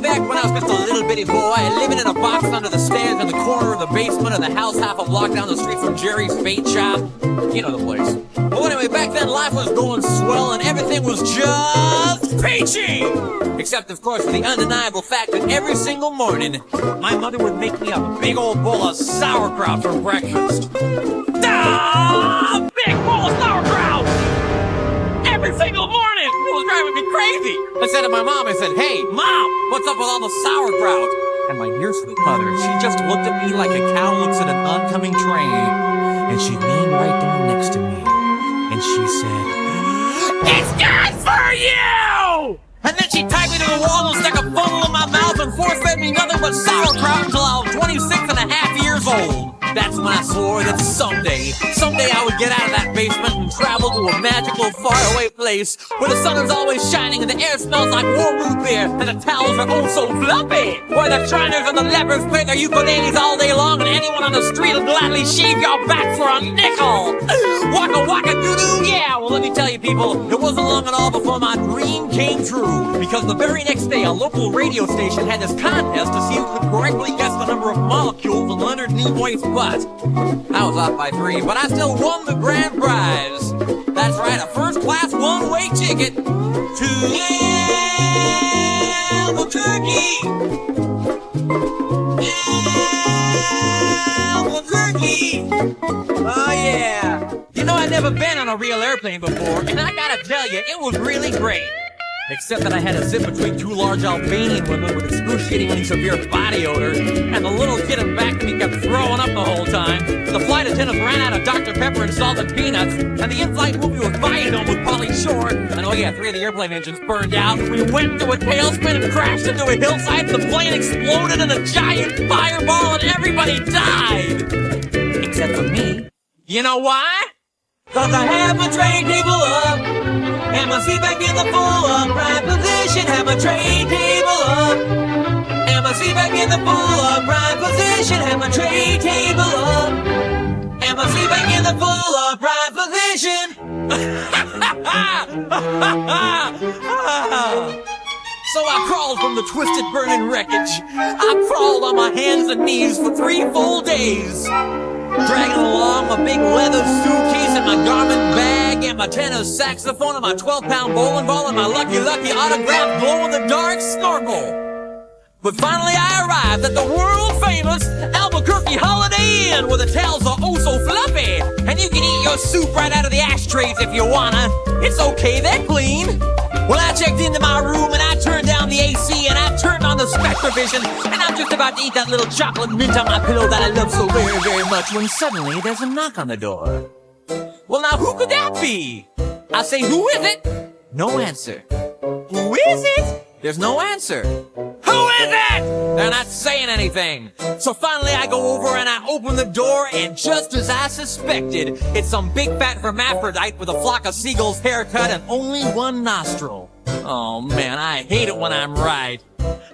back when I was just a little bitty boy, living in a box under the stairs in the corner of the basement of the house half a block down the street from Jerry's Bait Shop. You know the place. Well, anyway, back then life was going swell and everything was just peachy! Except, of course, for the undeniable fact that every single morning, my mother would make me a big old bowl of sauerkraut for breakfast. Big bowl of sauerkraut! Every single morning! It was driving me crazy! I said to my mom, I said, "Hey, Mom, what's up with all the sauerkraut?" And my dear sweet mother, she just looked at me like a cow looks at an oncoming train. And she leaned right down next to me. And she said, "It's good for you!" And then she tied me to the wall and stuck a funnel in my mouth and force-fed me nothing but sauerkraut until I was 26 and a half years old. That's when I swore that someday I would get out of that basement and travel to a magical, faraway place where the sun is always shining and the air smells like warm root beer and the towels are oh so fluffy, where the Shriners and the lepers play their ukuleles all day long and anyone on the street will gladly shave your back for a nickel. Waka waka doo-doo, yeah! Well, let me tell you people, it wasn't long at all before my dream came true, because the very next day a local radio station had this contest to see who could correctly guess the number of molecules in Leonard Nimoy's butt. I was off by 3, but I still won the grand prize. That's right, a first-class one-way ticket to Albuquerque. Albuquerque. Oh, yeah. You know, I'd never been on a real airplane before, and I gotta tell you, it was really great. Except that I had to sit between 2 large Albanian women with excruciatingly severe body odor, and the little kid in back of me kept throwing up the whole time. The flight attendants ran out of Dr. Pepper and salted peanuts, and the in-flight movie was Viacom with Pauly Shore, and oh yeah, 3 of the airplane engines burned out. We went into a tailspin and crashed into a hillside, and the plane exploded in a giant fireball, and everybody died! Except for me. You know why? 'Cause I had my tray table up, and my seat back in the full upright position. Had my tray table up, and my seat back in the full upright position. Had my tray table up, and my seat back in the full upright position. So I crawled from the twisted burning wreckage. I crawled on my hands and knees for 3 full days, dragging along my big leather suitcase and my garment bag and my tenor saxophone and my 12-pound bowling ball and my lucky autographed glow-in-the-dark snorkel. But finally I arrived at the world-famous Albuquerque Holiday Inn, where the towels are oh so fluffy, and you can eat your soup right out of the ashtrays if you wanna. It's okay, they're clean. Well, I checked into my room and I turned down the AC and I turned on the Spectrovision, and I'm just about to eat that little chocolate mint on my pillow that I love so very, very much, when suddenly there's a knock on the door. Well, now who could that be? I say, who is it? No answer. Who is it? There's no answer. Who is it? They're not saying anything. So finally I go over and I open the door, and just as I suspected, it's some big fat hermaphrodite with a flock of seagulls haircut and only 1 nostril. Oh man, I hate it when I'm right.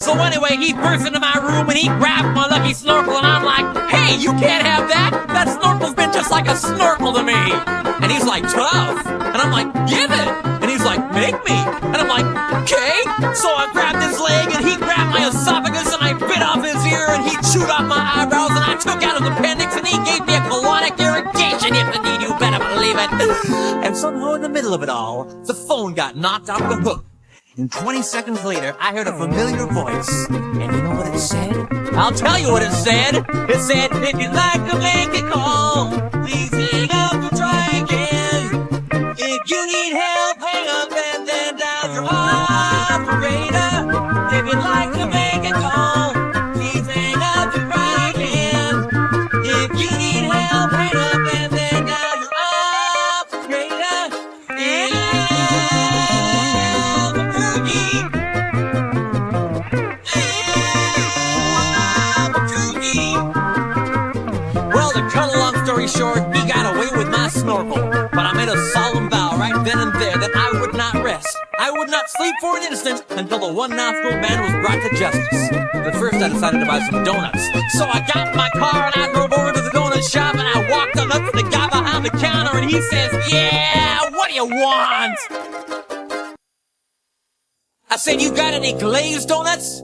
So anyway, he burst into my room and he grabbed my lucky snorkel, and I'm like, "Hey, you can't have that! That snorkel's been just like a snorkel to me!" And he's like, "Tough!" And I'm like, "Give it!" And he's like, "Make me!" And I'm like, "Okay!" So I grabbed his leg and he grabbed my esophagus and I bit off his ear and he chewed off my eyebrows and I took out his appendix and he gave me a colonic irrigation, if indeed you better believe it. And somehow in the middle of it all, the phone got knocked off the hook. And 20 seconds later, I heard a familiar voice. And you know what it said? I'll tell you what it said. It said, "If you'd like to make a call, please hang up and try again. If you need help, hang up and then dial your operator. If you'd like to make a call, please hang up and try again. If you need help, hang up and then dial your operator." Well, to cut a long story short, he got away with my snorkel. But I made a solemn vow right then and there that I would not rest. I would not sleep for an instant until the 1-nostril man was brought to justice. But first I decided to buy some donuts. So I got in my car and I drove over to the donut shop and I walked on up to the guy behind the counter and he says, "Yeah, what do you want?" I said, "You got any glazed donuts?"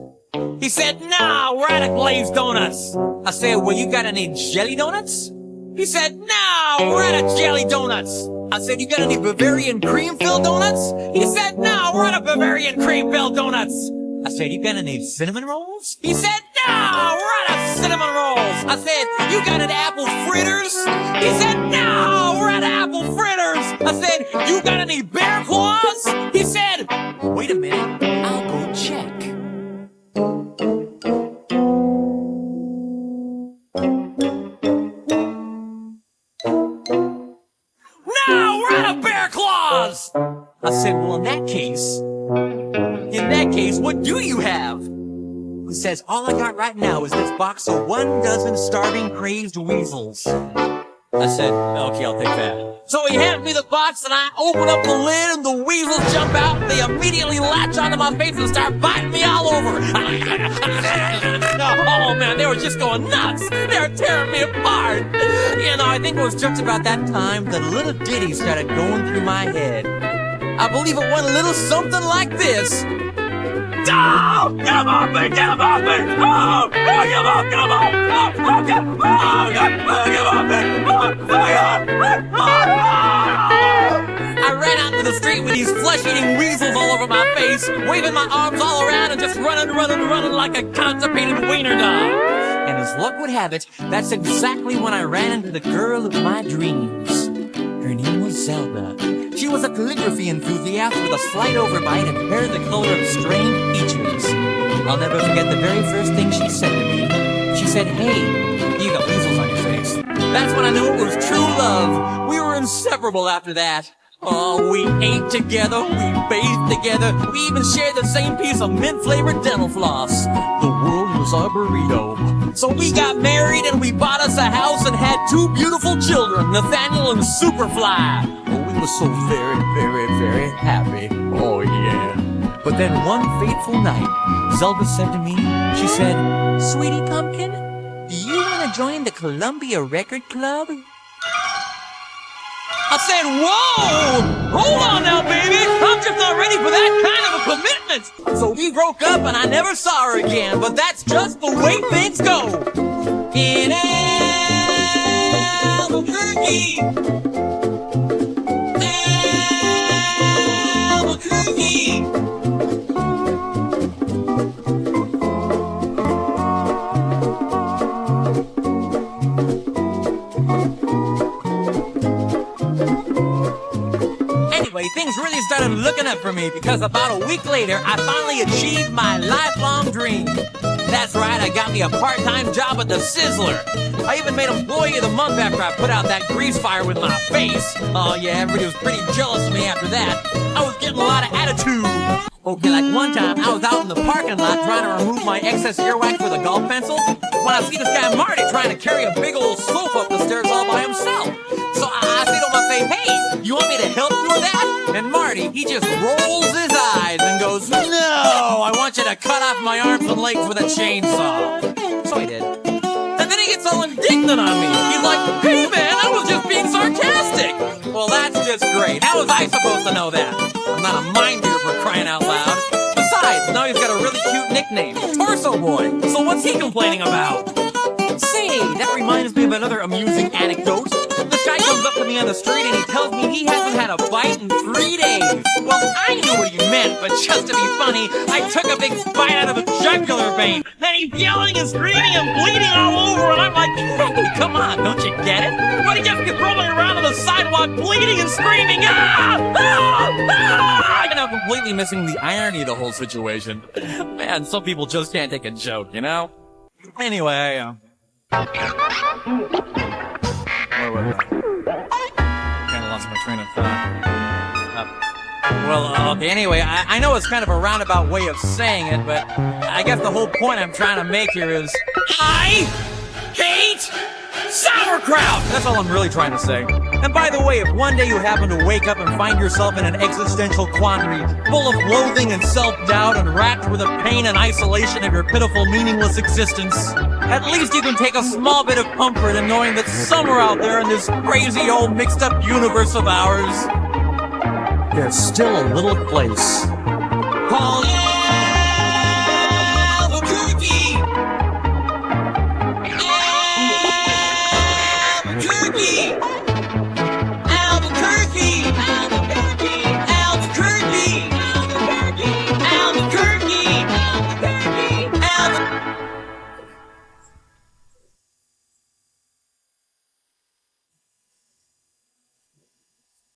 He said, "No, we're out of glazed donuts." I said, "Well, you got any jelly donuts?" He said, "No, we're out of jelly donuts." I said, "You got any Bavarian cream-filled donuts?" He said, "No, we're out of Bavarian cream-filled donuts." I said, "You got any cinnamon rolls?" He said, "No, we're out of cinnamon rolls." I said, "You got any apple fritters?" He said, "No, we're out of apple fritters." I said, "You got any bear claws?" He said, "Wait a minute, I'll go check." "No, we're out of bear claws." I said, "Well, in that case, what do you have?" He says, "All I got right now is this box of 12 starving crazed weasels." I said, "Okay, I'll take that." So he hands me the box and I open up the lid and the weasels jump out and they immediately latch onto my face and start biting me all over. Oh man, they were just going nuts. They were tearing me apart. You know, I think it was just about that time that a little ditty started going through my head. I believe it went a little something like this. Oh, get him off me! Get him off me! Oh, get him off! Get him off! Oh, get him off! I ran out into the street with these flesh-eating weasels all over my face, waving my arms all around and just running like a constipated wiener dog. And as luck would have it, that's exactly when I ran into the girl of my dreams. Her name was Zelda. She was a calligraphy enthusiast with a slight overbite and hair the color of strained peaches. I'll never forget the very first thing she said to me. She said, "Hey, you got weasels on your face." That's when I knew it was true love. We were inseparable after that. Oh, we ate together, we bathed together, we even shared the same piece of mint-flavored dental floss. The world was our burrito. So we got married and we bought us a house and had 2 beautiful children, Nathaniel and Superfly. Oh, we were so very, very, very happy. Oh, yeah. But then one fateful night, Zelda said to me, she said, "Sweetie Pumpkin, do you want to join the Columbia Record Club?" I said, "Whoa! Hold on now, baby! I'm just not ready for that kind of a commitment!" So we broke up and I never saw her again, but that's just the way things go. In Albuquerque! Albuquerque! Things really started looking up for me because about a week later, I finally achieved my lifelong dream. That's right, I got me a part-time job at the Sizzler. I even made Employee of the Month after I put out that grease fire with my face. Oh yeah, everybody was pretty jealous of me after that. I was getting a lot of attitude. Okay, like one time, I was out in the parking lot trying to remove my excess earwax with a golf pencil when I see this guy Marty trying to carry a big old sofa up the stairs all by himself. So I say to him, I say, "Hey, you want me to help you with that?" And Marty, he just rolls his eyes and goes, "No, I want you to cut off my arms and legs with a chainsaw." So he did. And then he gets all indignant on me. He's like, "Hey man, I was just being sarcastic." Well, that's just great. How was I supposed to know that? I'm not a mind reader for crying out loud. Besides, now he's got a really cute nickname, Torso Boy. So what's he complaining about? Say, that reminds me of another amusing anecdote. This guy comes up to me on the street and he tells me he hasn't had a bite in 3 days. Well, I knew what he meant, but just to be funny, I took a big bite out of the jugular vein. Then he's yelling and screaming and bleeding all over, and I'm like, "Hey, come on, don't you get it?" But he just keeps rolling around on the sidewalk, bleeding and screaming, "Ah! Ah! Ah!" You know, completely missing the irony of the whole situation. Man, some people just can't take a joke, you know? Anyway, where was I? Kind of lost my train of thought. Okay, anyway, I know it's kind of a roundabout way of saying it, but I guess the whole point I'm trying to make here is, I hate sauerkraut! That's all I'm really trying to say. And by the way, if one day you happen to wake up and find yourself in an existential quandary, full of loathing and self-doubt and racked with the pain and isolation of your pitiful, meaningless existence, at least you can take a small bit of comfort in knowing that somewhere out there in this crazy old mixed-up universe of ours, there's still a little place called